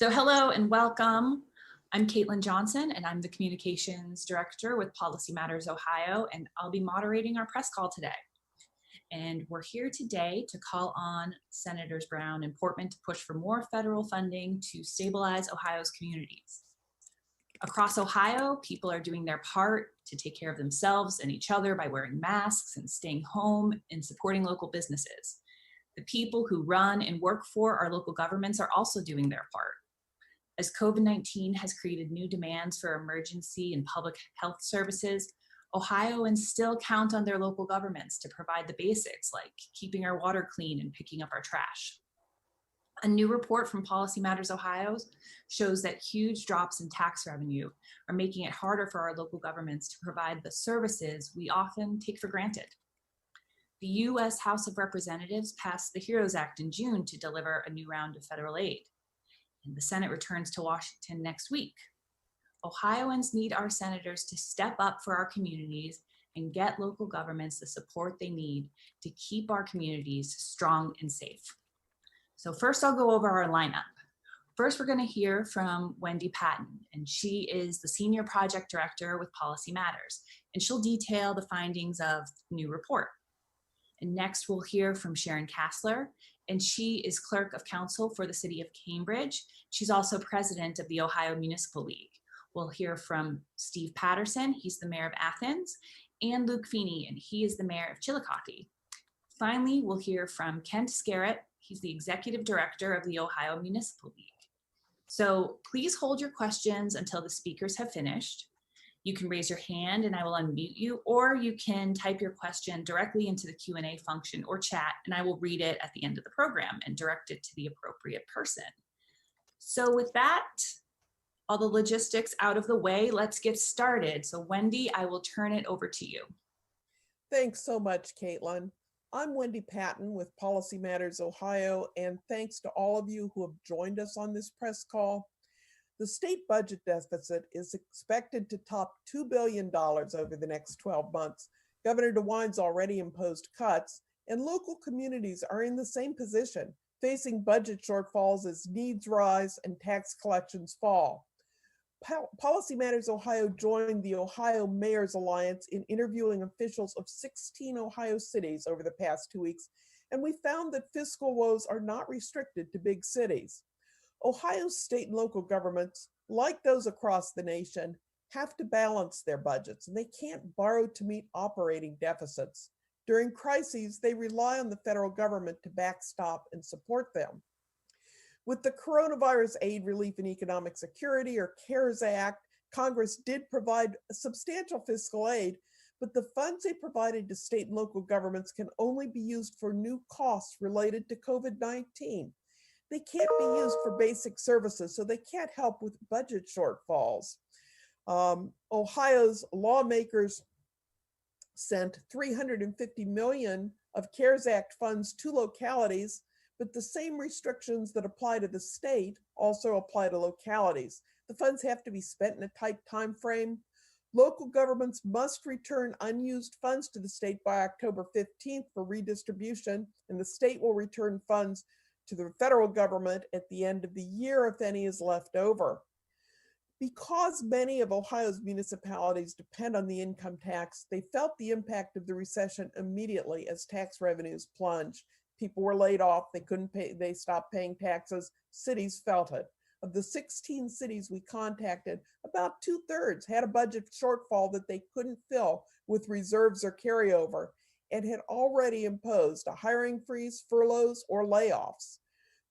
So hello and welcome. I'm Caitlin Johnson and I'm the Communications Director with Policy Matters Ohio, and I'll be moderating our press call today. And we're here today to call on Senators Brown and Portman to push for more federal funding to stabilize Ohio's communities. Across Ohio, people are doing their part to take care of themselves and each other by wearing masks and staying home and supporting local businesses. The people who run and work for our local governments are also doing their part. As COVID-19 has created new demands for emergency and public health services, Ohioans still count on their local governments to provide the basics like keeping our water clean and picking up our trash. A new report from Policy Matters Ohio shows that huge drops in tax revenue are making it harder for our local governments to provide the services we often take for granted. The U.S. House of Representatives passed the HEROES Act in June to deliver a new round of federal aid. And the Senate returns to Washington next week. Ohioans need our senators to step up for our communities and get local governments the support they need to keep our communities strong and safe. So first I'll go over our lineup. First, we're going to hear from Wendy Patton, and she is the Senior Project Director with Policy Matters, and she'll detail the findings of the new report. And next, we'll hear from Sharon Kessler, and she is Clerk of Council for the City of Cambridge. She's also President of the Ohio Municipal League. We'll hear from Steve Patterson, he's the Mayor of Athens, and Luke Feeney, and he is the Mayor of Chillicothe. Finally, we'll hear from Kent Scarrett, he's the Executive Director of the Ohio Municipal League. So please hold your questions until the speakers have finished. You can raise your hand and I will unmute you, or you can type your question directly into the Q&A function or chat, and I will read it at the end of the program and direct it to the appropriate person. So with that, all the logistics out of the way, let's get started. So Wendy, I will turn it over to you. Thanks so much, Caitlin. I'm Wendy Patton with Policy Matters Ohio, and thanks to all of you who have joined us on this press call. The state budget deficit is expected to top $2 billion over the next 12 months. Governor DeWine's already imposed cuts, and local communities are in the same position, facing budget shortfalls as needs rise and tax collections fall. Policy Matters Ohio joined the Ohio Mayors Alliance in interviewing officials of 16 Ohio cities over the past 2 weeks, and we found that fiscal woes are not restricted to big cities. Ohio's state and local governments, like those across the nation, have to balance their budgets, and they can't borrow to meet operating deficits. During crises, they rely on the federal government to backstop and support them. With the Coronavirus Aid, Relief, and Economic Security, or CARES Act, Congress did provide substantial fiscal aid, but the funds they provided to state and local governments can only be used for new costs related to COVID-19. They can't be used for basic services, so they can't help with budget shortfalls. Ohio's lawmakers sent $350 million of CARES Act funds to localities, but the same restrictions that apply to the state also apply to localities. The funds have to be spent in a tight time frame. Local governments must return unused funds to the state by October 15th for redistribution, and the state will return funds to the federal government at the end of the year if any is left over. Because many of Ohio's municipalities depend on the income tax, they felt the impact of the recession immediately as tax revenues plunged. People were laid off, they couldn't pay, they stopped paying taxes, cities felt it. Of the 16 cities we contacted, about 2/3 had a budget shortfall that they couldn't fill with reserves or carryover, and had already imposed a hiring freeze, furloughs, or layoffs.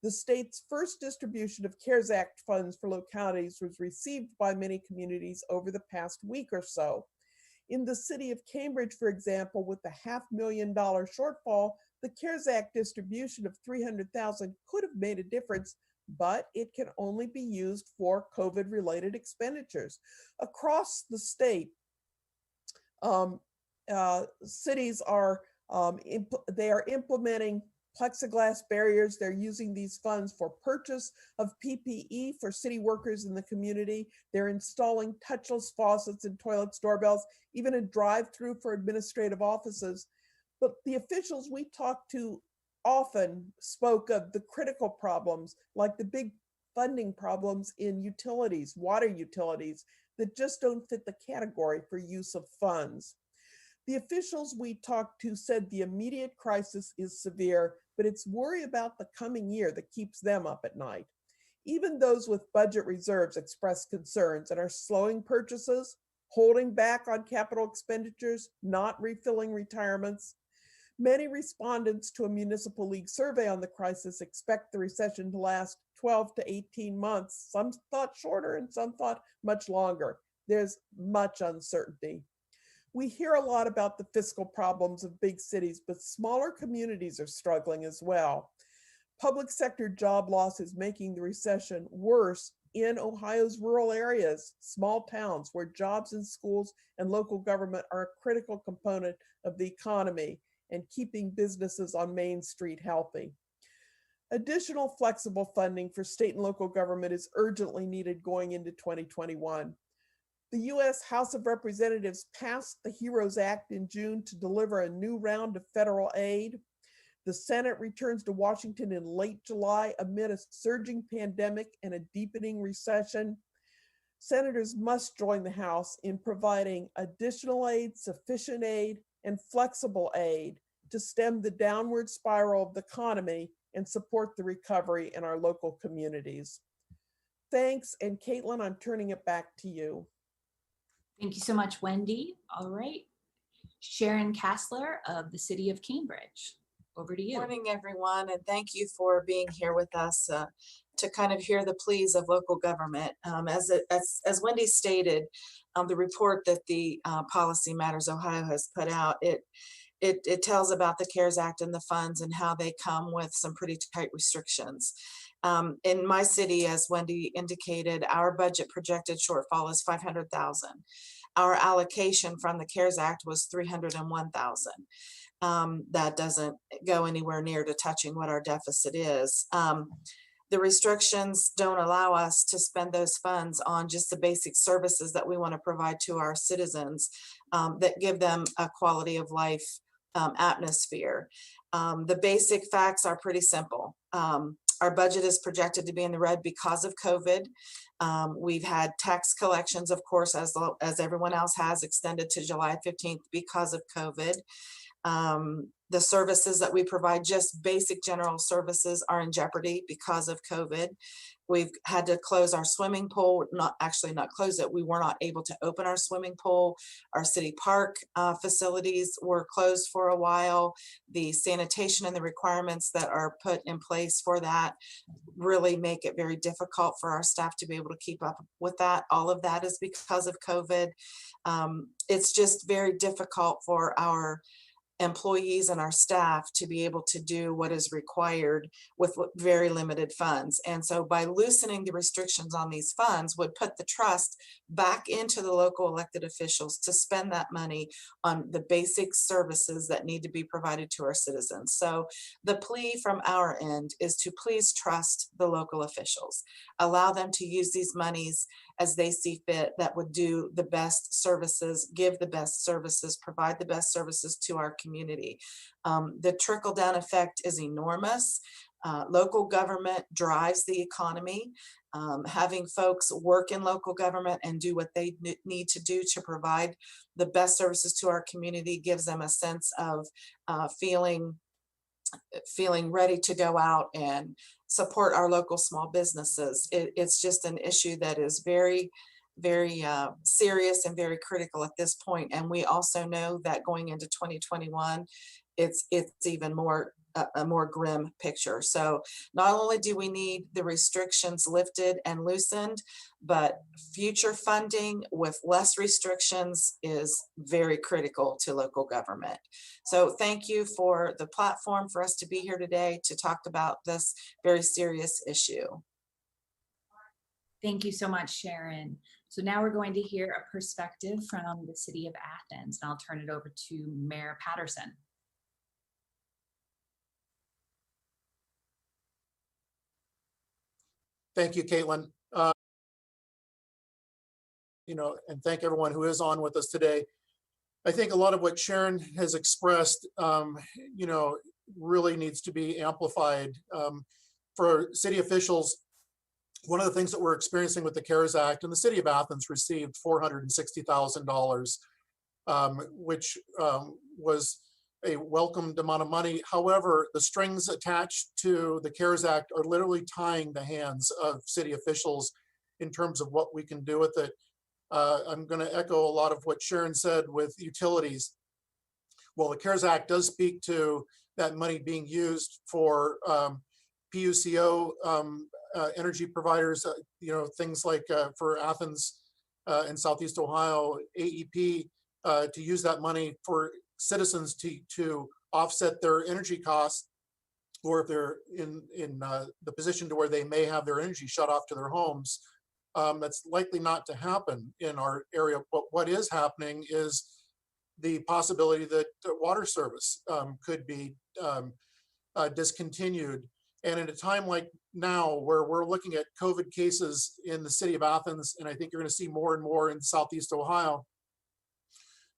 The state's first distribution of CARES Act funds for localities was received by many communities over the past week or so. In the city of Cambridge, for example, with the $500,000 shortfall, the CARES Act distribution of $300,000 could have made a difference, but it can only be used for COVID-related expenditures. Across the state, cities are implementing plexiglass barriers. They're using these funds for purchase of PPE for city workers in the community. They're installing touchless faucets and toilets, doorbells, even a drive-through for administrative offices. But the officials we talked to often spoke of the critical problems, like the big funding problems in utilities, water utilities, that just don't fit the category for use of funds. The officials we talked to said the immediate crisis is severe, but it's worry about the coming year that keeps them up at night. Even those with budget reserves express concerns and are slowing purchases, holding back on capital expenditures, not refilling retirements. Many respondents to a municipal league survey on the crisis expect the recession to last 12 to 18 months. Some thought shorter and some thought much longer. There's much uncertainty. We hear a lot about the fiscal problems of big cities, but smaller communities are struggling as well. Public sector job loss is making the recession worse in Ohio's rural areas, small towns where jobs in schools and local government are a critical component of the economy and keeping businesses on Main Street healthy. Additional flexible funding for state and local government is urgently needed going into 2021. The U.S. House of Representatives passed the HEROES Act in June to deliver a new round of federal aid. The Senate returns to Washington in late July amid a surging pandemic and a deepening recession. Senators must join the House in providing additional aid, sufficient aid, and flexible aid to stem the downward spiral of the economy and support the recovery in our local communities. Thanks, and Caitlin, I'm turning it back to you. Thank you so much, Wendy. All right, Sharon Kessler of the City of Cambridge. Over to you. Good morning, everyone, and thank you for being here with us to kind of hear the pleas of local government. As Wendy stated, the report that the Policy Matters Ohio has put out, it tells about the CARES Act and the funds and how they come with some pretty tight restrictions. In my city, as Wendy indicated, our budget projected shortfall is $500,000. Our allocation from the CARES Act was $301,000. That doesn't go anywhere near to touching what our deficit is. The restrictions don't allow us to spend those funds on just the basic services that we want to provide to our citizens that give them a quality of life atmosphere. The basic facts are pretty simple. Our budget is projected to be in the red because of COVID. We've had tax collections, of course, as everyone else has, extended to July 15th because of COVID. The services that we provide, just basic general services, are in jeopardy because of COVID. We've had to close our swimming pool, not close it. We were not able to open our swimming pool. Our city park facilities were closed for a while. The sanitation and the requirements that are put in place for that really make it very difficult for our staff to be able to keep up with that. All of that is because of COVID. It's just very difficult for our employees and our staff to be able to do what is required with very limited funds. And so by loosening the restrictions on these funds would put the trust back into the local elected officials to spend that money on the basic services that need to be provided to our citizens. So the plea from our end is to please trust the local officials. Allow them to use these monies as they see fit that would do the best services, give the best services, provide the best services to our community. The trickle-down effect is enormous. Local government drives the economy. Having folks work in local government and do what they need to do to provide the best services to our community gives them a sense of feeling ready to go out and support our local small businesses. It's just an issue that is very, very serious and very critical at this point. And we also know that going into 2021, it's even more a more grim picture. So not only do we need the restrictions lifted and loosened, but future funding with less restrictions is very critical to local government. So thank you for the platform for us to be here today to talk about this very serious issue. Thank you so much, Sharon. So now we're going to hear a perspective from the City of Athens, and I'll turn it over to Mayor Patterson. Thank you, Caitlin. And thank everyone who is on with us today. I think a lot of what Sharon has expressed, really needs to be amplified for city officials one of the things that we're experiencing with the CARES Act, and the city of Athens received $460,000, which was a welcomed amount of money. However, the strings attached to the CARES Act are literally tying the hands of city officials in terms of what we can do with it. I'm going to echo a lot of what Sharon said with utilities. Well, the CARES Act does speak to that money being used for PUCO energy providers, things like for Athens and Southeast Ohio, AEP, to use that money for citizens to offset their energy costs, or if they're in the position to where they may have their energy shut off to their homes. That's likely not to happen in our area, but what is happening is the possibility that water service could be discontinued. And in a time like now, where we're looking at COVID cases in the city of Athens, and I think you're going to see more and more in Southeast Ohio,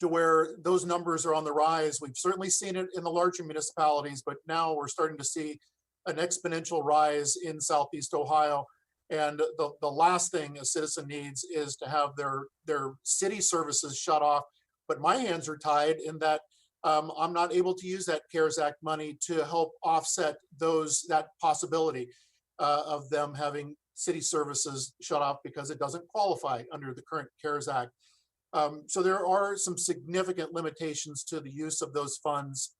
to where those numbers are on the rise. We've certainly seen it in the larger municipalities, but now we're starting to see an exponential rise in Southeast Ohio. And the last thing a citizen needs is to have their city services shut off. But my hands are tied in that I'm not able to use that CARES Act money to help offset that possibility of them having city services shut off because it doesn't qualify under the current CARES Act. So there are some significant limitations to the use of those funds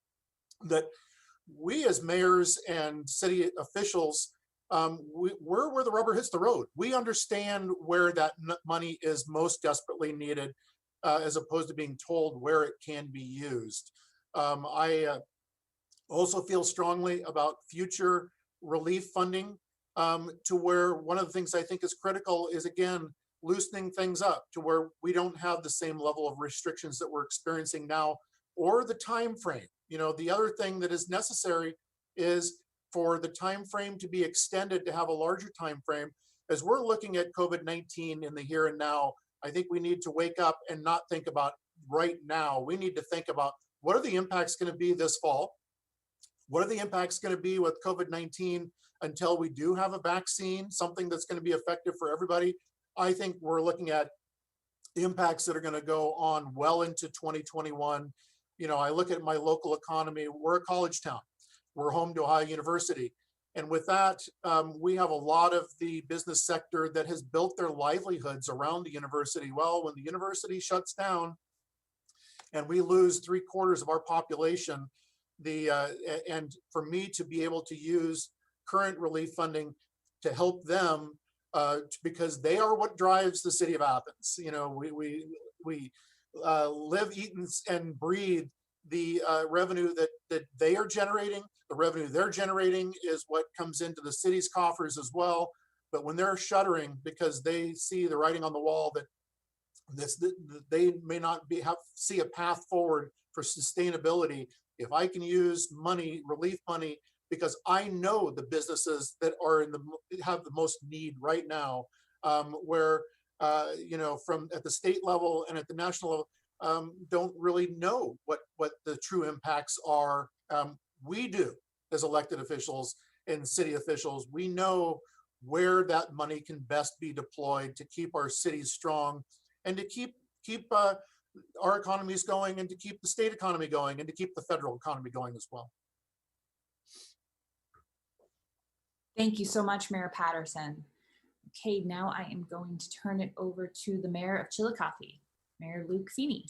that we as mayors and city officials, we're where the rubber hits the road. We understand where that money is most desperately needed, as opposed to being told where it can be used. I also feel strongly about future relief funding, to where one of the things I think is critical is, again, loosening things up to where we don't have the same level of restrictions that we're experiencing now, or the time frame. The other thing that is necessary is for the time frame to be extended, to have a larger time frame. As we're looking at COVID-19 in the here and now, I think we need to wake up and not think about right now. We need to think about, what are the impacts going to be this fall? What are the impacts going to be with COVID-19 until we do have a vaccine, something that's going to be effective for everybody? I think we're looking at impacts that are going to go on well into 2021. I look at my local economy. We're a college town. We're home to Ohio University. And with that, we have a lot of the business sector that has built their livelihoods around the university. Well, when the university shuts down and we lose 3/4 of our population, and for me to be able to use current relief funding to help them, because they are what drives the city of Athens. We live, eat, and breathe the revenue that they are generating. The revenue they're generating is what comes into the city's coffers as well. But when they're shuttering because they see the writing on the wall that they may not see a path forward for sustainability, if I can use relief money, because I know the businesses that are have the most need right now, where from at the state level and at the national level, don't really know what the true impacts are. We do, as elected officials and city officials. We know where that money can best be deployed to keep our cities strong, and to keep our economies going, and to keep the state economy going, and to keep the federal economy going as well. Thank you so much, Mayor Patterson. Okay, now I am going to turn it over to the Mayor of Chillicothe, Mayor Luke Feeney.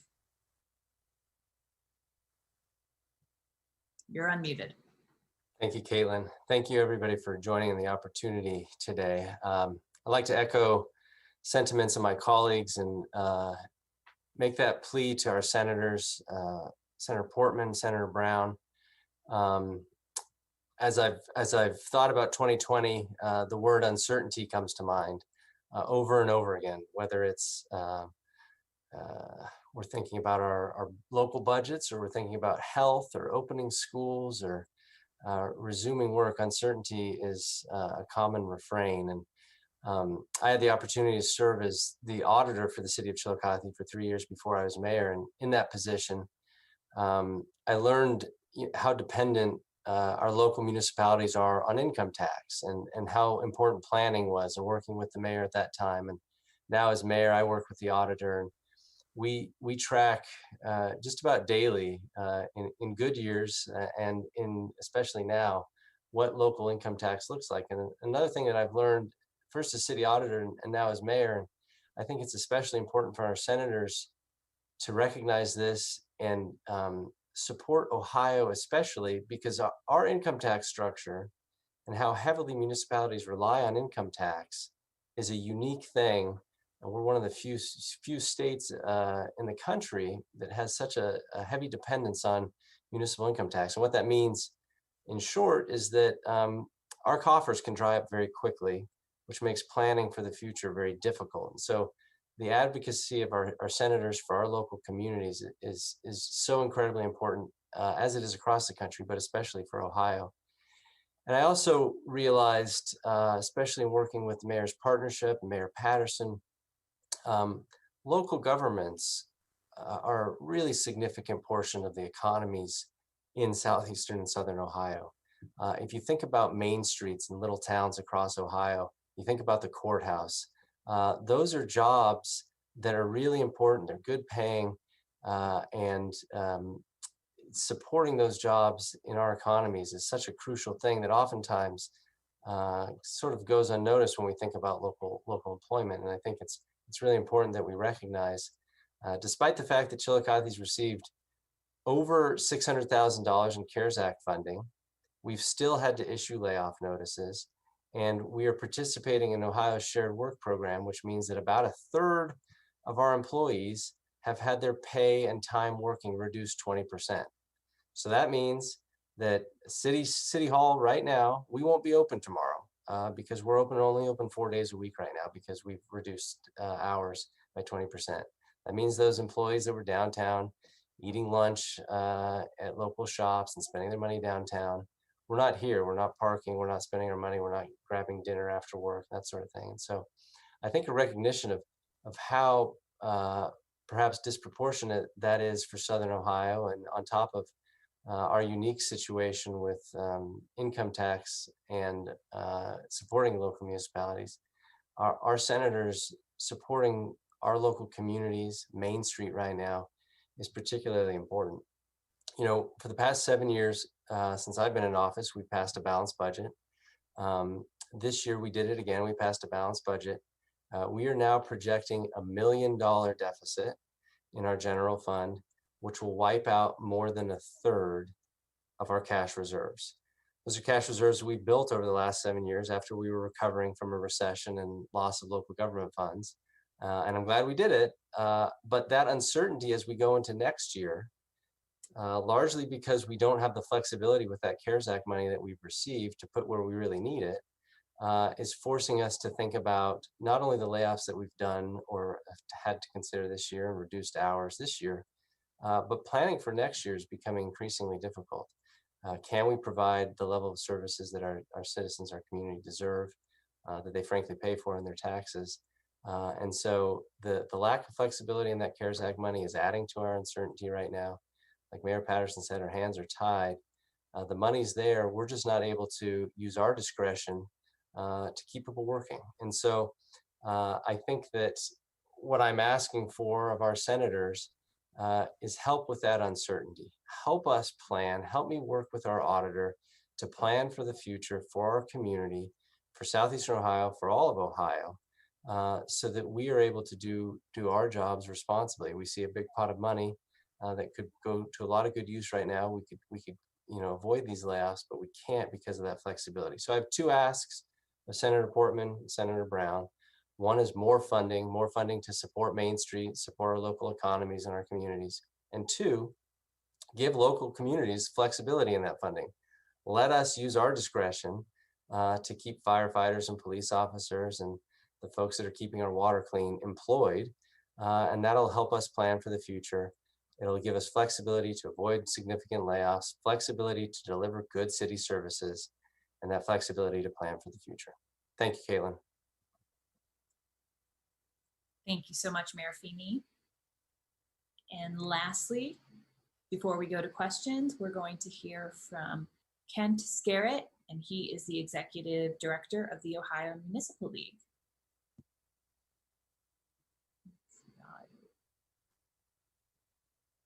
You're unmuted. Thank you, Caitlin. Thank you, everybody, for joining the opportunity today. I'd like to echo sentiments of my colleagues and make that plea to our senators, Senator Portman, Senator Brown. As I've thought about 2020, the word uncertainty comes to mind over and over again, whether it's we're thinking about our local budgets, or we're thinking about health, or opening schools, or resuming work. Uncertainty is a common refrain. And I had the opportunity to serve as the auditor for the city of Chillicothe for 3 years before I was mayor. And in that position, I learned how dependent our local municipalities are on income tax and how important planning was and working with the mayor at that time. And now as mayor, I work with the auditor, and we track just about daily in good years and in especially now what local income tax looks like. And another thing that I've learned, first as city auditor and now as mayor, I think it's especially important for our senators to recognize this and support Ohio, especially because our income tax structure and how heavily municipalities rely on income tax is a unique thing. And we're one of the few states in the country that has such a heavy dependence on municipal income tax. And what that means, in short, is that our coffers can dry up very quickly, which makes planning for the future very difficult. And so the advocacy of our senators for our local communities is so incredibly important, as it is across the country, but especially for Ohio. And I also realized, especially in working with the Mayor's Partnership, Mayor Patterson, local governments are a really significant portion of the economies in southeastern and southern Ohio. If you think about main streets and little towns across Ohio, you think about the courthouse. Those are jobs that are really important. They're good paying, and supporting those jobs in our economies is such a crucial thing that oftentimes sort of goes unnoticed when we think about local employment. And I think it's really important that we recognize, despite the fact that Chillicothe's received over $600,000 in CARES Act funding, we've still had to issue layoff notices. And we are participating in Ohio's shared work program, which means that about a third of our employees have had their pay and time working reduced 20%. So that means that City Hall right now, we won't be open tomorrow because we're only open 4 days a week right now because we've reduced hours by 20%. That means those employees that were downtown eating lunch at local shops and spending their money downtown, we're not here, we're not parking, we're not spending our money, we're not grabbing dinner after work, that sort of thing. And so I think a recognition of how perhaps disproportionate that is for Southern Ohio, and on top of our unique situation with income tax and supporting local municipalities, our senators supporting our local communities, Main Street right now, is particularly important. You know, for the past 7 years, since I've been in office, we passed a balanced budget. This year we did it again, we passed a balanced budget. We are now projecting $1 million deficit in our general fund, which will wipe out more than a third of our cash reserves. Those are cash reserves we built over the last 7 years after we were recovering from a recession and loss of local government funds. And I'm glad we did it. But that uncertainty as we go into next year, largely because we don't have the flexibility with that CARES Act money that we've received to put where we really need it, is forcing us to think about not only the layoffs that we've done or had to consider this year and reduced hours this year, but planning for next year is becoming increasingly difficult. Can we provide the level of services that our citizens, our community deserve, that they frankly pay for in their taxes? And so the lack of flexibility in that CARES Act money is adding to our uncertainty right now. Like Mayor Patterson said, our hands are tied. The money's there. We're just not able to use our discretion to keep people working. And so I think that what I'm asking for of our senators is help with that uncertainty. Help us plan, help me work with our auditor to plan for the future for our community, for Southeastern Ohio, for all of Ohio, so that we are able to do our jobs responsibly. We see a big pot of money that could go to a lot of good use right now. We could avoid these layoffs, but we can't because of that flexibility. So I have two asks of Senator Portman and Senator Brown. One is more funding to support Main Street, support our local economies and our communities. And two, give local communities flexibility in that funding. Let us use our discretion to keep firefighters and police officers and the folks that are keeping our water clean employed. And that'll help us plan for the future. It'll give us flexibility to avoid significant layoffs, flexibility to deliver good city services, and that flexibility to plan for the future. Thank you, Caitlin. Thank you so much, Mayor Feeney. And lastly, before we go to questions, we're going to hear from Kent Scarrett, and he is the Executive Director of the Ohio Municipal League.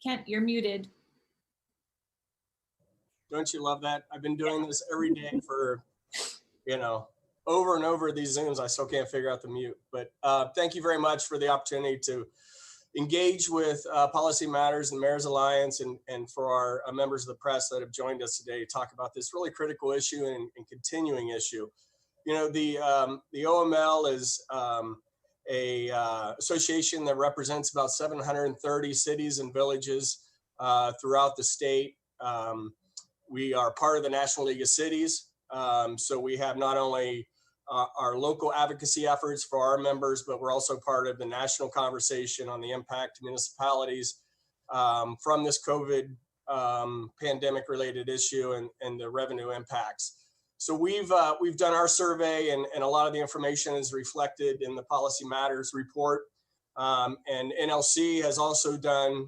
Kent, you're muted. Don't you love that? I've been doing this every day for, over and over these Zooms. I still can't figure out the mute, but thank you very much for the opportunity to engage with Policy Matters and Mayor's Alliance, and for our members of the press that have joined us today to talk about this really critical issue and continuing issue. The OML is a association that represents about 730 cities and villages throughout the state. We are part of the National League of Cities. So we have not only our local advocacy efforts for our members, but we're also part of the national conversation on the impact to municipalities from this COVID pandemic related issue and the revenue impacts. So we've done our survey, and a lot of the information is reflected in the Policy Matters report. And NLC has also done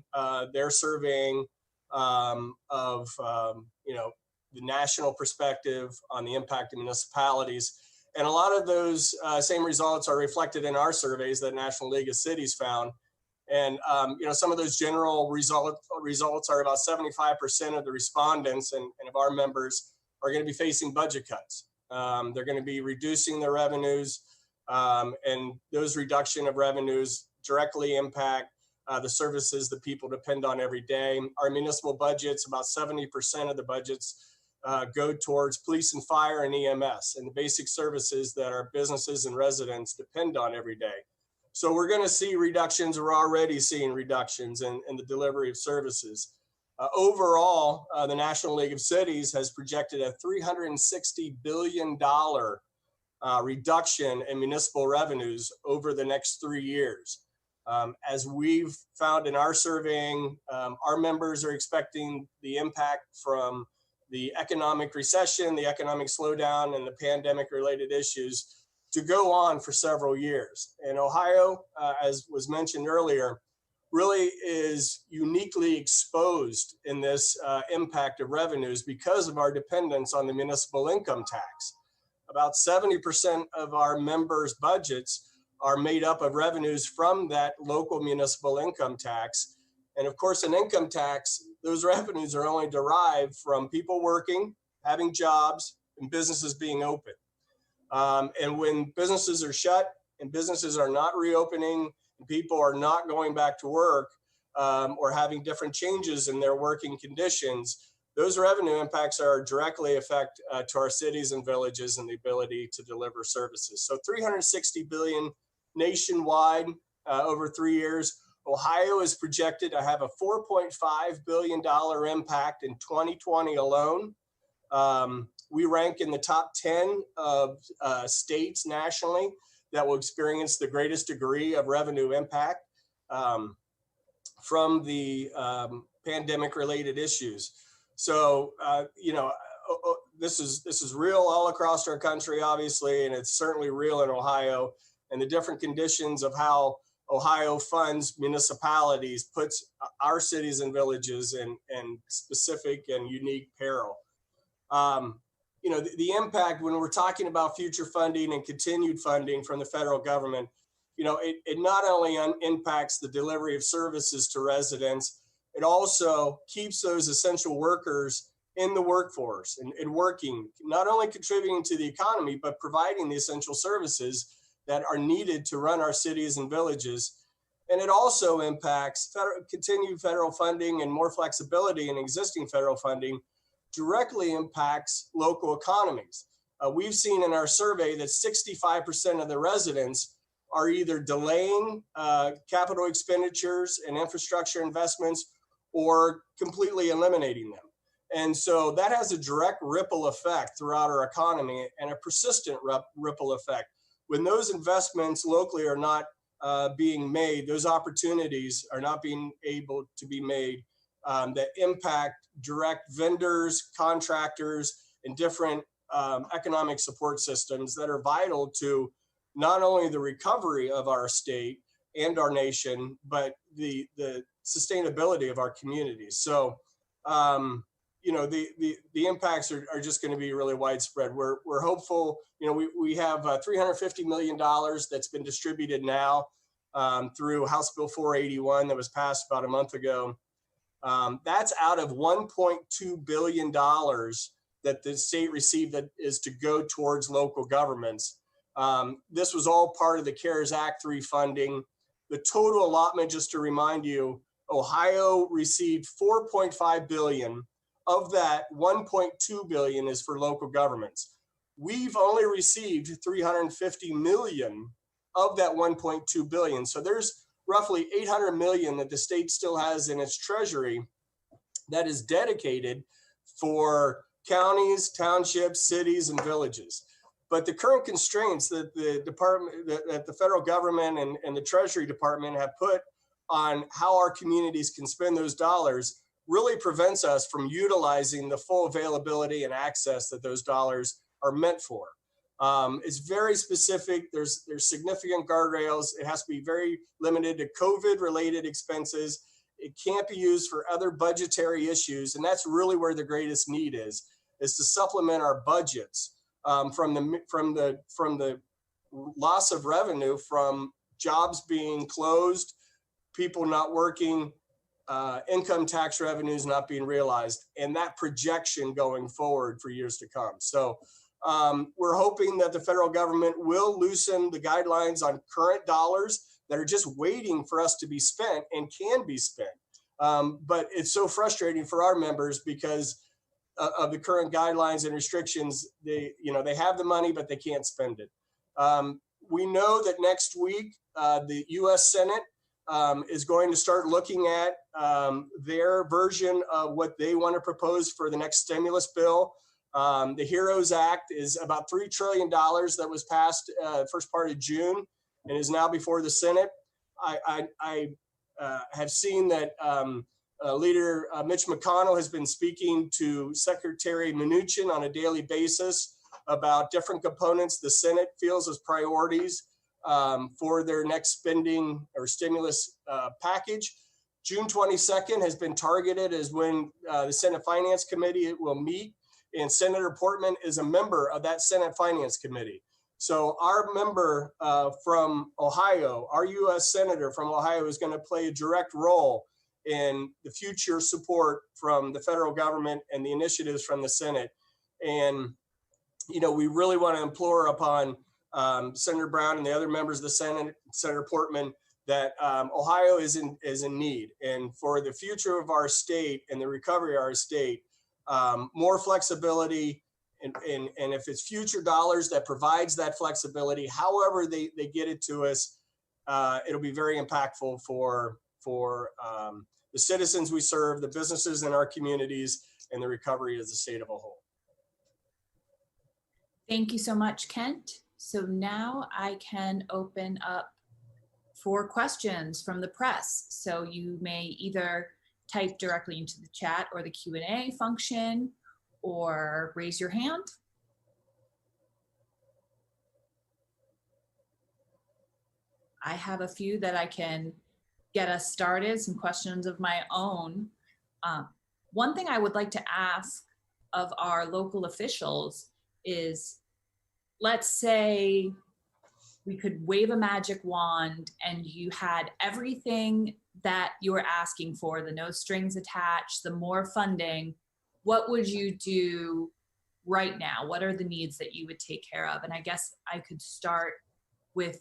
their surveying of the national perspective on the impact of municipalities. And a lot of those same results are reflected in our surveys that National League of Cities found. And some of those general results are about 75% of the respondents and of our members are going to be facing budget cuts. They're going to be reducing their revenues, and those reduction of revenues directly impact the services that people depend on every day. Our municipal budgets, about 70% of the budgets go towards police and fire and EMS and the basic services that our businesses and residents depend on every day. So we're going to see reductions. We're already seeing reductions in the delivery of services. Overall, the National League of Cities has projected a $360 billion reduction in municipal revenues over the next 3 years. As we've found in our surveying, our members are expecting the impact from the economic recession, the economic slowdown, and the pandemic related issues to go on for several years. And Ohio, as was mentioned earlier, really is uniquely exposed in this impact of revenues because of our dependence on the municipal income tax. About 70% of our members' budgets are made up of revenues from that local municipal income tax. And of course, an income tax, those revenues are only derived from people working, having jobs, and businesses being open. And when businesses are shut and businesses are not reopening, and people are not going back to work or having different changes in their working conditions, those revenue impacts are directly affect to our cities and villages and the ability to deliver services. So $360 billion nationwide over 3 years. Ohio is projected to have a $4.5 billion impact in 2020 alone. We rank in the top 10 of states nationally that will experience the greatest degree of revenue impact from the pandemic-related issues. So, this is real all across our country, obviously, and it's certainly real in Ohio. And the different conditions of how Ohio funds municipalities puts our cities and villages in specific and unique peril. The impact when we're talking about future funding and continued funding from the federal government, it not only impacts the delivery of services to residents, it also keeps those essential workers in the workforce and working, not only contributing to the economy, but providing the essential services that are needed to run our cities and villages. And it also impacts continued federal funding and more flexibility in existing federal funding directly impacts local economies. We've seen in our survey that 65% of the residents are either delaying capital expenditures and infrastructure investments or completely eliminating them. And so that has a direct ripple effect throughout our economy and a persistent ripple effect. When those investments locally are not being made, those opportunities are not being able to be made that impact direct vendors, contractors, and different economic support systems that are vital to not only the recovery of our state and our nation, but the sustainability of our communities. So, you know, the impacts are just going to be really widespread. We're hopeful. You know, we have $350 million that's been distributed now through House Bill 481 that was passed about a month ago. That's out of $1.2 billion that the state received that is to go towards local governments. This was all part of the CARES Act refunding. The total allotment, just to remind you, Ohio received $4.5 billion. Of that, $1.2 billion is for local governments. We've only received $350 million of that $1.2 billion. So there's roughly $800 million that the state still has in its treasury that is dedicated for counties, townships, cities, and villages. But the current constraints that the department, that the federal government and the Treasury Department have put on how our communities can spend those dollars really prevents us from utilizing the full availability and access that those dollars are meant for. It's very specific. There's significant guardrails. It has to be very limited to COVID-related expenses. It can't be used for other budgetary issues, and that's really where the greatest need is to supplement our budgets from the loss of revenue from jobs being closed, people not working, income tax revenues not being realized, and that projection going forward for years to come. So we're hoping that the federal government will loosen the guidelines on current dollars that are just waiting for us to be spent and can be spent. But it's so frustrating for our members because of the current guidelines and restrictions. They have the money, but they can't spend it. We know that next week, the U.S. Senate is going to start looking at their version of what they want to propose for the next stimulus bill. The HEROES Act is about $3 trillion that was passed first part of June and is now before the Senate. I have seen that Leader Mitch McConnell has been speaking to Secretary Mnuchin on a daily basis about different components the Senate feels as priorities for their next spending or stimulus package. June 22nd has been targeted as when the Senate Finance Committee will meet, and Senator Portman is a member of that Senate Finance Committee. So our member from Ohio, our U.S. Senator from Ohio, is going to play a direct role in the future support from the federal government and the initiatives from the Senate. And, you know, we really want to implore upon Senator Brown and the other members of the Senate, Senator Portman, that Ohio is in need. And for the future of our state and the recovery of our state, more flexibility, and if it's future dollars that provides that flexibility, however they get it to us, it'll be very impactful for the citizens we serve, the businesses in our communities, and the recovery as a state of a whole. Thank you so much, Kent. So now I can open up for questions from the press. So you may either type directly into the chat or the Q&A function, or raise your hand. I have a few that I can get us started, some questions of my own. One thing I would like to ask of our local officials is, let's say we could wave a magic wand and you had everything that you were asking for, the no strings attached, the more funding. What would you do right now? What are the needs that you would take care of? And I guess I could start with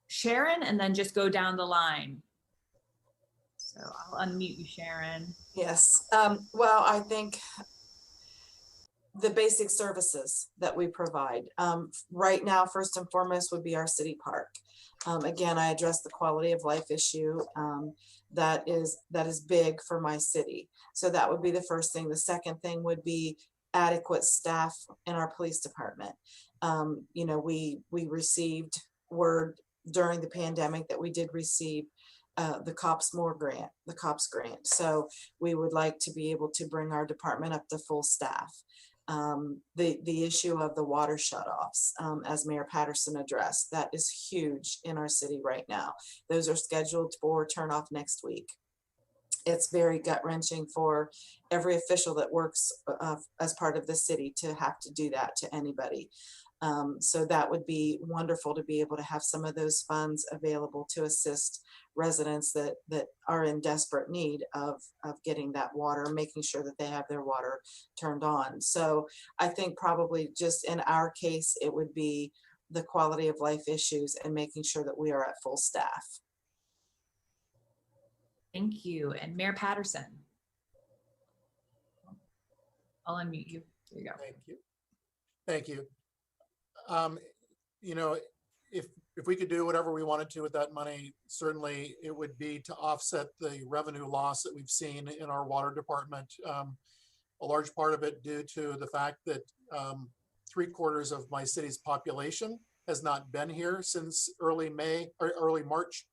Sharon and then just go down the line. So I'll unmute you, Sharon. Yes. Well, I think the basic services that we provide right now, first and foremost, would be our city park. Again, I address the quality of life issue that is big for my city. So that would be the first thing. The second thing would be adequate staff in our police department. You know, we received word during the pandemic that we did receive the COPS grant. So we would like to be able to bring our department up to full staff. The issue of the water shutoffs, as Mayor Patterson addressed, that is huge in our city right now. Those are scheduled for turn off next week. it's very gut wrenching for every official that works as part of the city to have to do that to anybody. So that would be wonderful to be able to have some of those funds available to assist residents that are in desperate need of getting that water, making sure that they have their water turned on. So I think probably just in our case, it would be the quality of life issues and making sure that we are at full staff. Thank you. And Mayor Patterson. I'll unmute you. There you go. Thank you. Thank you. You know, if we could do whatever we wanted to with that money, certainly it would be to offset the revenue loss that we've seen in our water department. A large part of it due to the fact that 3/4 of my city's population has not been here since early May or early March.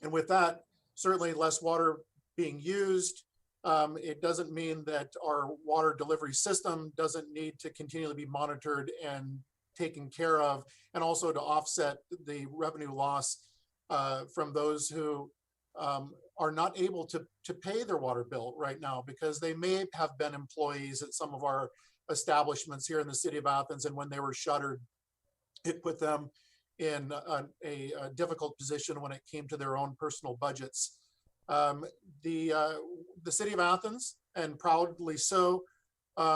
And with that, certainly less water being used. It doesn't mean that our water delivery system doesn't need to continually be monitored and taken care of, and also to offset the revenue loss from those who are not able to pay their water bill right now because they may have been employees at some of our establishments here in the city of Athens, and when they were shuttered, it put them in a difficult position when it came to their own personal budgets. The city of Athens, and proudly so,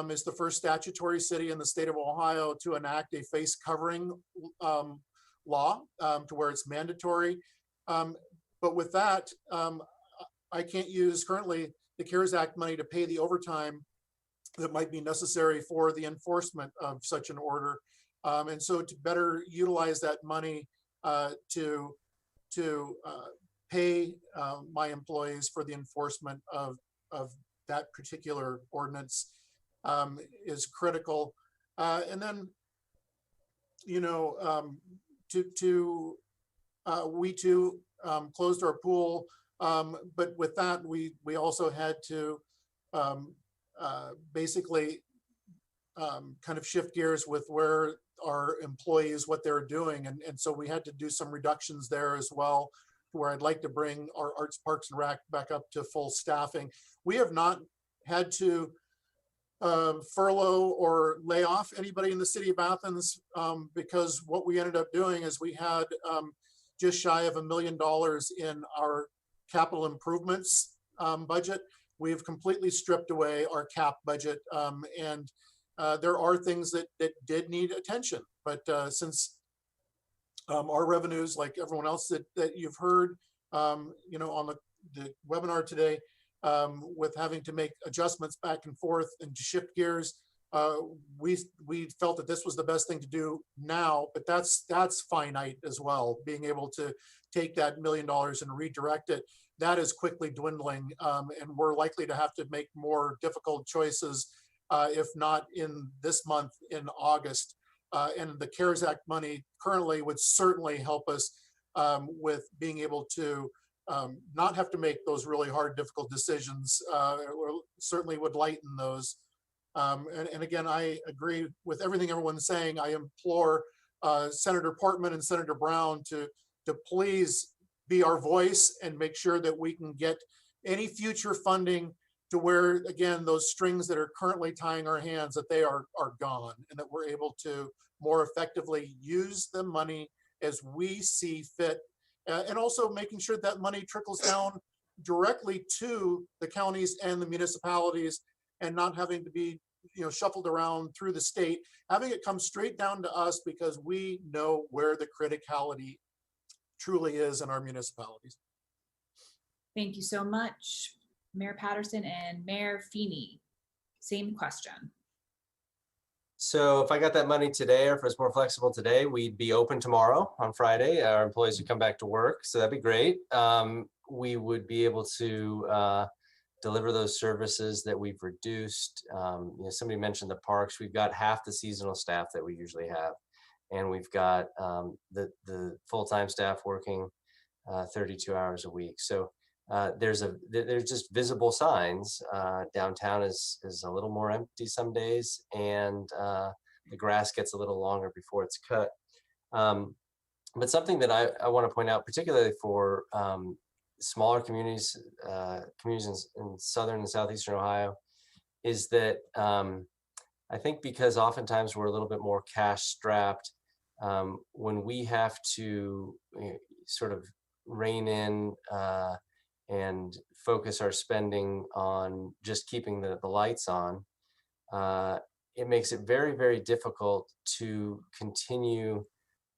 is the first statutory city in the state of Ohio to enact a face covering law to where it's mandatory. But with that, I can't use currently the CARES Act money to pay the overtime that might be necessary for the enforcement of such an order. And so to better utilize that money to pay my employees for the enforcement of that particular ordinance is critical. And then, you know, we too closed our pool, but with that, we also had to basically kind of shift gears with where our employees, what they're doing. And so we had to do some reductions there as well, where I'd like to bring our Arts, Parks, and Rec back up to full staffing. We have not had to furlough or lay off anybody in the city of Athens because what we ended up doing is we had just shy of $1 million in our capital improvements budget. We've completely stripped away our cap budget, and there are things that did need attention, but since our revenues, like everyone else that you've heard, you know, on the webinar today, with having to make adjustments back and forth and to shift gears, we felt that this was the best thing to do now, but that's finite as well. Being able to take that $1 million and redirect it, that is quickly dwindling, and we're likely to have to make more difficult choices, if not in this month, in August. And the CARES Act money currently would certainly help us with being able to not have to make those really hard, difficult decisions, or certainly would lighten those. And again, I agree with everything everyone's saying. I implore Senator Portman and Senator Brown to please be our voice and make sure that we can get any future funding to where, again, those strings that are currently tying our hands, that they are gone, and that we're able to more effectively use the money as we see fit. And also making sure that money trickles down directly to the counties and the municipalities, and not having to be, you know, shuffled around through the state, having it come straight down to us because we know where the criticality truly is in our municipalities. Thank you so much, Mayor Patterson. And Mayor Feeney, same question. So if I got that money today, or if it's more flexible today, we'd be open tomorrow on Friday. Our employees would come back to work, so that'd be great. We would be able to deliver those services that we've reduced. You know, somebody mentioned the parks. We've got half the seasonal staff that we usually have, and we've got the full-time staff working 32 hours a week. So there's just visible signs. Downtown is a little more empty some days, and the grass gets a little longer before it's cut. But something that I want to point out, particularly for smaller communities, communities in southern and southeastern Ohio, is that I think because oftentimes we're a little bit more cash strapped, when we have to sort of rein in and focus our spending on just keeping the lights on, it makes it very, very difficult to continue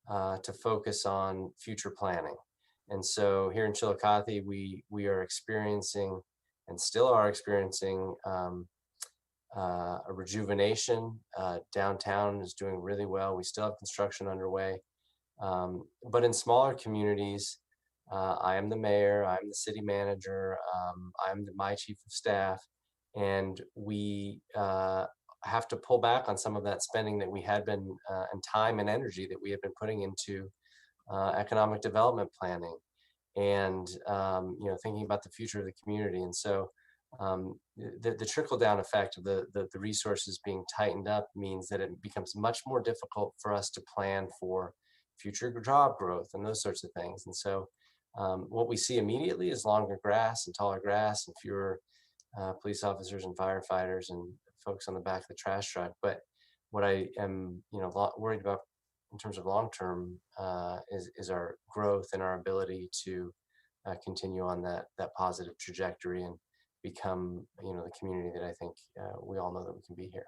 to focus on future planning. And so here in Chillicothe, we are experiencing and still are experiencing a rejuvenation. Downtown is doing really well. We still have construction underway. But in smaller communities, I am the mayor, I'm the city manager, I'm my chief of staff, and we have to pull back on some of that spending that we had been, and time and energy that we had been putting into economic development planning and thinking about the future of the community. And so the trickle down effect of the resources being tightened up means that it becomes much more difficult for us to plan for future job growth and those sorts of things. And so what we see immediately is longer grass and taller grass and fewer police officers and firefighters and folks on the back of the trash truck. But what I am worried about in terms of long term is our growth and our ability to continue on that positive trajectory and become the community that I think we all know that we can be here.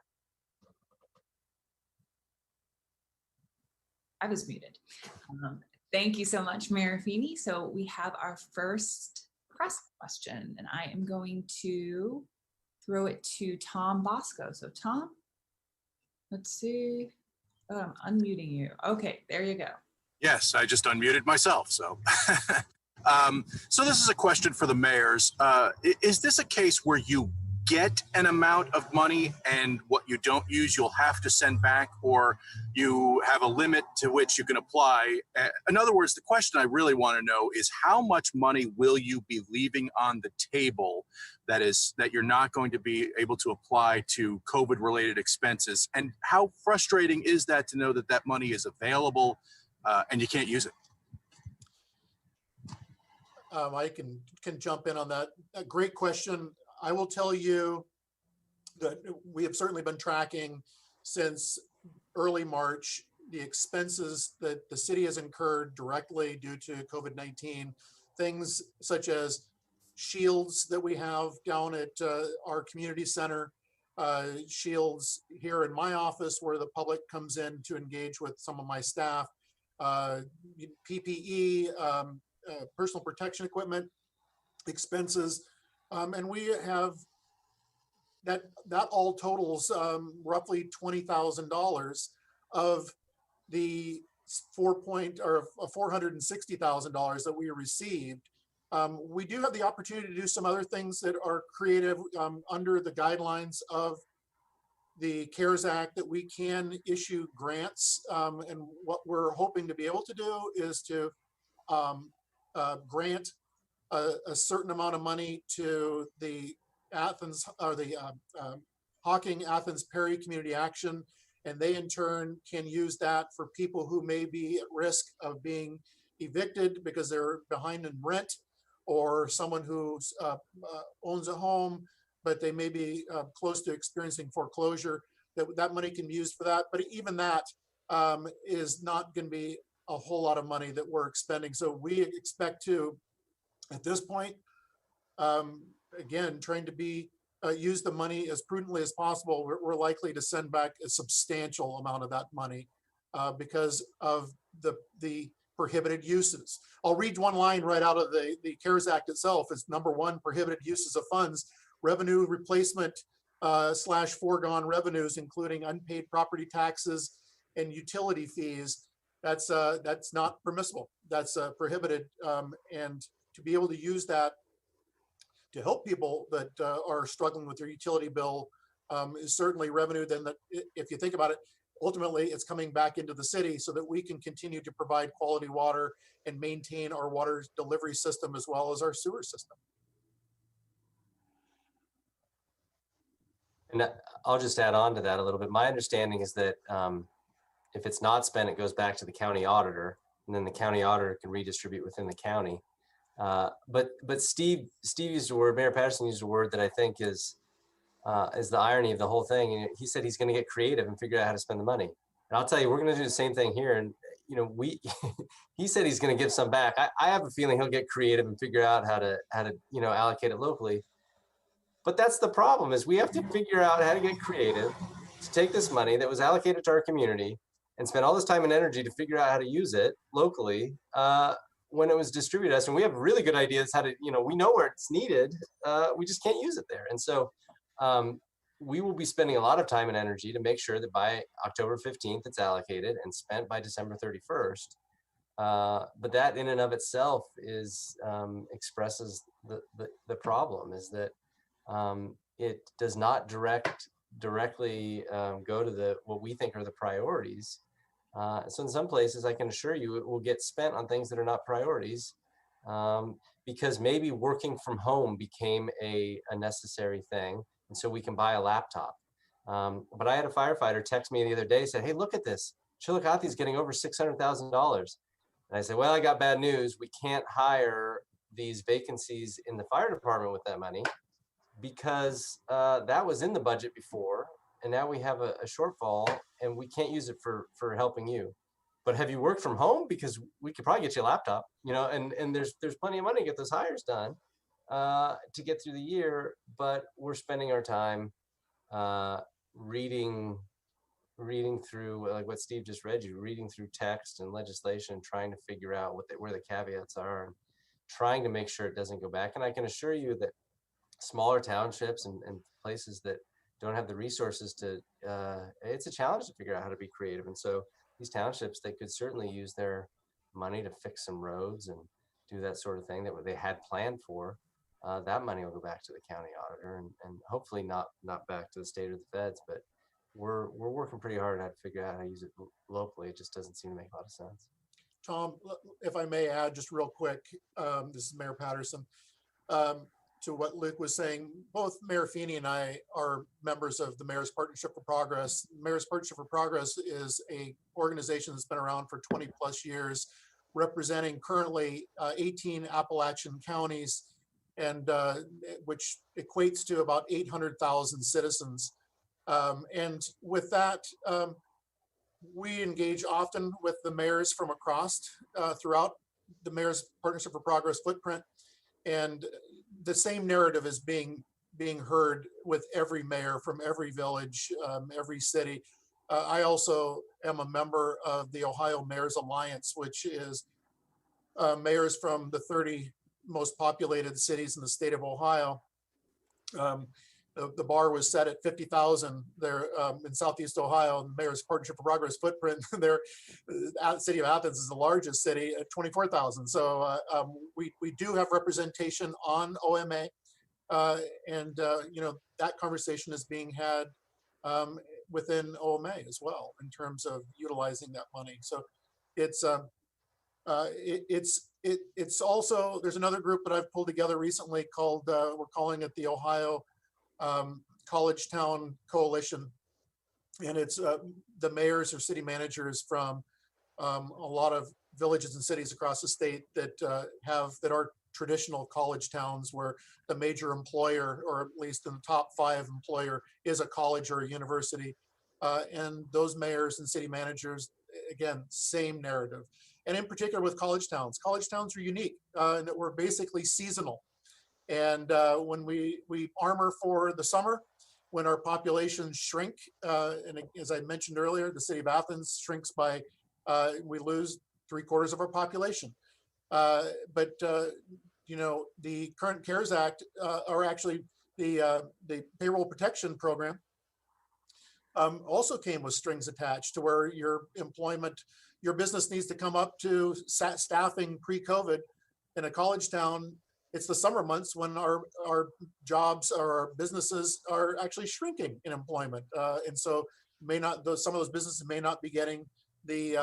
I was muted. Thank you so much, Mayor Feeney. So we have our first press question, and I am going to throw it to Tom Bosco. So Tom, let's see. Oh, I'm unmuting you. Okay, there you go. Yes, I just unmuted myself. So, so this is a question for the mayors. Is this a case where you get an amount of money and what you don't use, you'll have to send back, or you have a limit to which you can apply? In other words, the question I really want to know is how much money will you be leaving on the table that you're not going to be able to apply to COVID related expenses? And how frustrating is that to know that that money is available and you can't use it? I can jump in on that. A great question. I will tell you that we have certainly been tracking since early March the expenses that the city has incurred directly due to COVID-19, things such as shields that we have down at our community center, shields here in my office where the public comes in to engage with some of my staff, PPE, personal protection equipment expenses. And we have that all totals roughly $20,000 of the $460,000 that we received. We do have the opportunity to do some other things that are creative under the guidelines of the CARES Act, that we can issue grants. And what we're hoping to be able to do is to grant a certain amount of money to the Athens or the Hocking Athens Perry Community Action, and they in turn can use that for people who may be at risk of being evicted because they're behind in rent, or someone who owns a home but they may be close to experiencing foreclosure. That money can be used for that, but even that is not going to be a whole lot of money that we're expending. So we expect to, at this point, again, trying to be use the money as prudently as possible. We're likely to send back a substantial amount of that money because of the prohibited uses. I'll read one line right out of the CARES Act itself. It's number 1, prohibited uses of funds, revenue replacement / foregone revenues, including unpaid property taxes and utility fees. That's not permissible. That's prohibited. And to be able to use that to help people that are struggling with their utility bill is certainly revenue. Then that, if you think about it, ultimately it's coming back into the city so that we can continue to provide quality water and maintain our water delivery system as well as our sewer system. And I'll just add on to that a little bit. My understanding is that if it's not spent, it goes back to the county auditor, and then the county auditor can redistribute within the county. But Steve used a word, Mayor Patterson used a word that I think is the irony of the whole thing. And he said he's going to get creative and figure out how to spend the money. And I'll tell you, we're going to do the same thing here. And he said he's going to give some back. I have a feeling he'll get creative and figure out how to allocate it locally. But that's the problem, is we have to figure out how to get creative to take this money that was allocated to our community and spend all this time and energy to figure out how to use it locally when it was distributed to us. And we have really good ideas how to, we know where it's needed. We just can't use it there. And so we will be spending a lot of time and energy to make sure that by October 15th, it's allocated and spent by December 31st. But that in and of itself expresses the problem, is that it does not directly go to what we think are the priorities. So in some places, I can assure you, it will get spent on things that are not priorities, because maybe working from home became a necessary thing, and so we can buy a laptop. But I had a firefighter text me the other day, said, "Hey, look at this. Chillicothe is getting over $600,000." And I said, "Well, I got bad news. We can't hire these vacancies in the fire department with that money, because that was in the budget before, and now we have a shortfall, and we can't use it for helping you. But have you worked from home? Because we could probably get you a laptop, and there's plenty of money to get those hires done to get through the year. But we're spending our time reading through, like what Steve just read you, reading through text and legislation, trying to figure out where the caveats are, and trying to make sure it doesn't go back. And I can assure you that smaller townships and places that don't have the resources to, it's a challenge to figure out how to be creative. And so these townships, they could certainly use their money to fix some roads and do that sort of thing that they had planned for. That money will go back to the county auditor, and hopefully not back to the state or the feds. But we're working pretty hard on how to figure out how to use it locally. It just doesn't seem to make a lot of sense. Tom, if I may add just real quick, this is Mayor Patterson. To what Luke was saying, both Mayor Feeney and I are members of the Mayor's Partnership for Progress. Mayor's Partnership for Progress is an organization that's been around for 20 plus years, representing currently 18 Appalachian counties, and which equates to about 800,000 citizens. And with that, we engage often with the mayors from across throughout the Mayor's Partnership for Progress footprint. And the same narrative is being heard with every mayor from every village, every city. I also am a member of the Ohio Mayors Alliance, which is mayors from the 30 most populated cities in the state of Ohio. The bar was set at 50,000 there in Southeast Ohio, and the Mayor's Partnership for Progress footprint there. The city of Athens is the largest city at 24,000. So we do have representation on OMA, and that conversation is being had within OMA as well in terms of utilizing that money. So it's also, there's another group that I've pulled together recently called we're calling it the Ohio College Town Coalition, and it's the mayors or city managers from a lot of villages and cities across the state that are traditional college towns, where the major employer, or at least in the top 5 employer, is a college or a university. And those mayors and city managers, again, same narrative. And in particular with college towns are unique in that we're basically seasonal. And when we armor for the summer, when our populations shrink, and as I mentioned earlier, the city of Athens shrinks by, we lose 3/4 of our population. But the current CARES Act, or actually the payroll protection program, also came with strings attached, to where your business needs to come up to staffing pre-COVID. In a college town, it's the summer months when our jobs or our businesses are actually shrinking in employment, and so some of those businesses may not be getting the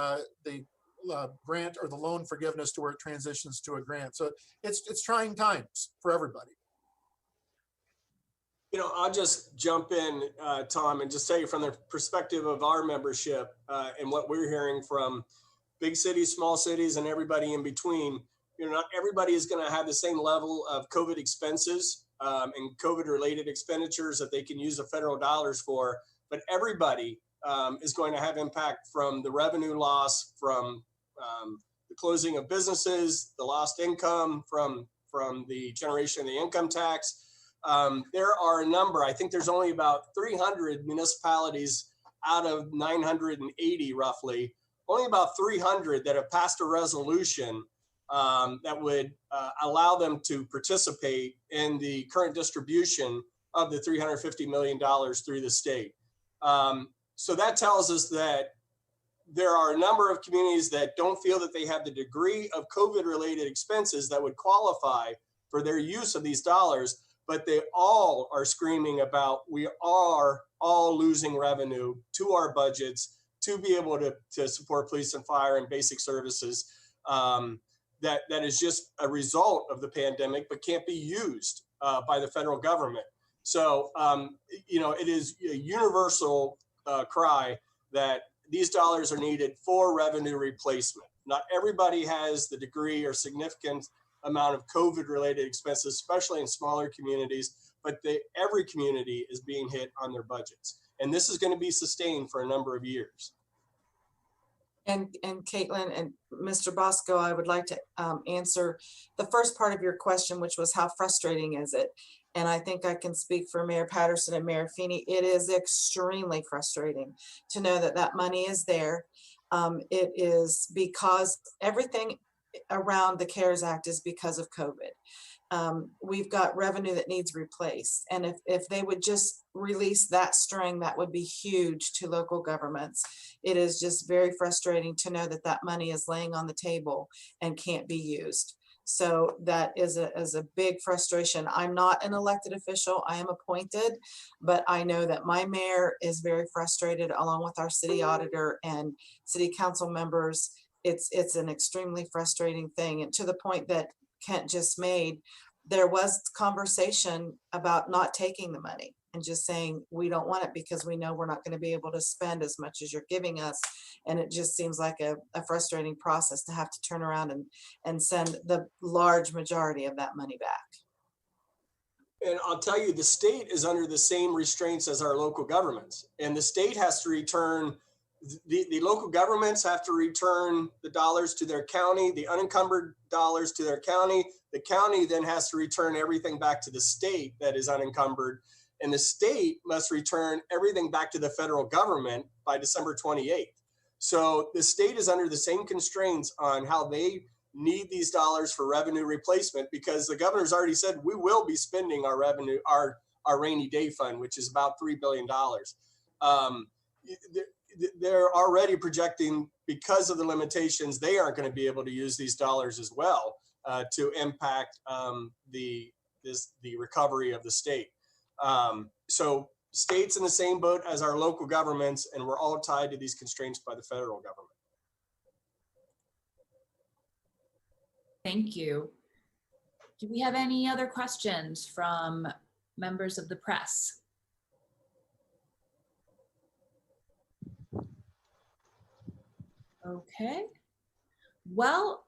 grant or the loan forgiveness to where it transitions to a grant. So it's trying times for everybody. I'll just jump in, Tom, and just tell you from the perspective of our membership and what we're hearing from big cities, small cities, and everybody in between. not everybody is going to have the same level of COVID expenses and COVID related expenditures that they can use the federal dollars for, but everybody is going to have impact from the revenue loss, from the closing of businesses, the lost income from the generation of the income tax. There are a number, I think there's only about 300 municipalities out of 980 roughly, only about 300 that have passed a resolution that would allow them to participate in the current distribution of the $350 million through the state. So that tells us that there are a number of communities that don't feel that they have the degree of COVID-related expenses that would qualify for their use of these dollars, but they all are screaming about, we are all losing revenue to our budgets to be able to support police and fire and basic services. That is just a result of the pandemic, but can't be used by the federal government. So, it is a universal cry that these dollars are needed for revenue replacement. Not everybody has the degree or significant amount of COVID-related expenses, especially in smaller communities, but every community is being hit on their budgets. And this is going to be sustained for a number of years. And Caitlin and Mr. Bosco, I would like to answer the first part of your question, which was how frustrating is it? And I think I can speak for Mayor Patterson and Mayor Feeney. It is extremely frustrating to know that that money is there. It is because everything around the CARES Act is because of COVID. We've got revenue that needs replaced. And if they would just release that string, that would be huge to local governments. It is just very frustrating to know that that money is laying on the table and can't be used. So that is a big frustration. I'm not an elected official, I am appointed, but I know that my mayor is very frustrated along with our city auditor and city council members. It's an extremely frustrating thing. And to the point that Kent just made, there was conversation about not taking the money and just saying, we don't want it because we know we're not going to be able to spend as much as you're giving us. And it just seems like a frustrating process to have to turn around and send the large majority of that money back. And I'll tell you, the state is under the same restraints as our local governments. And the state has to return, the local governments have to return the dollars to their county, the unencumbered dollars to their county. The county then has to return everything back to the state that is unencumbered. And the state must return everything back to the federal government by December 28th. So the state is under the same constraints on how they need these dollars for revenue replacement, because the governor's already said we will be spending our revenue, our rainy day fund, which is about $3 billion. They're already projecting, because of the limitations, they aren't going to be able to use these dollars as well to impact the recovery of the state. So states in the same boat as our local governments, and we're all tied to these constraints by the federal government. Thank you. Do we have any other questions from members of the press? Okay. Well,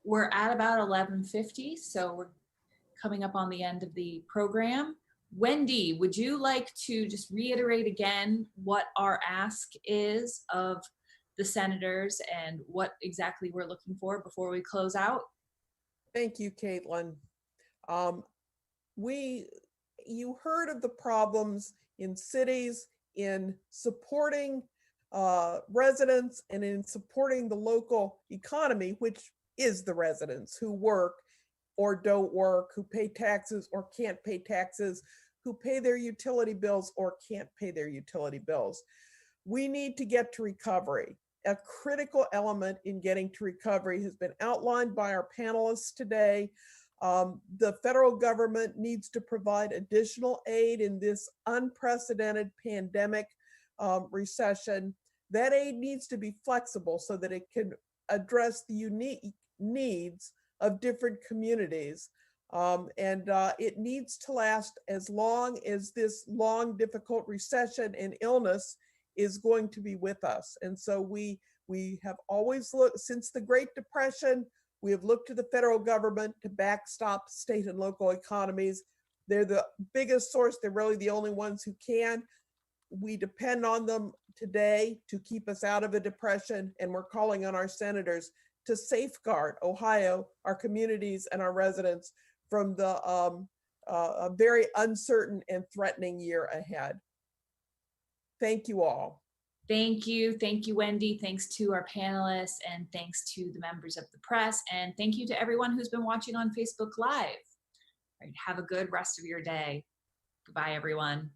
we're at about 11:50, so we're coming up on the end of the program. Wendy, would you like to just reiterate again what our ask is of the senators and what exactly we're looking for before we close out? Thank you, Caitlin. You heard of the problems in cities in supporting residents and in supporting the local economy, which is the residents who work or don't work, who pay taxes or can't pay taxes, who pay their utility bills or can't pay their utility bills. We need to get to recovery. A critical element in getting to recovery has been outlined by our panelists today. The federal government needs to provide additional aid in this unprecedented pandemic recession. That aid needs to be flexible so that it can address the unique needs of different communities. It needs to last as long as this long, difficult recession and illness is going to be with us. And so we have always looked, since the Great Depression, We have looked to the federal government to backstop state and local economies. They're the biggest source. They're really the only ones who can. We depend on them today to keep us out of a depression, and we're calling on our senators to safeguard Ohio, our communities, and our residents from the a very uncertain and threatening year ahead. Thank you all. Thank you. Thank you, Wendy. Thanks to our panelists and thanks to the members of the press. And thank you to everyone who's been watching on Facebook Live. All right, have a good rest of your day. Goodbye, everyone.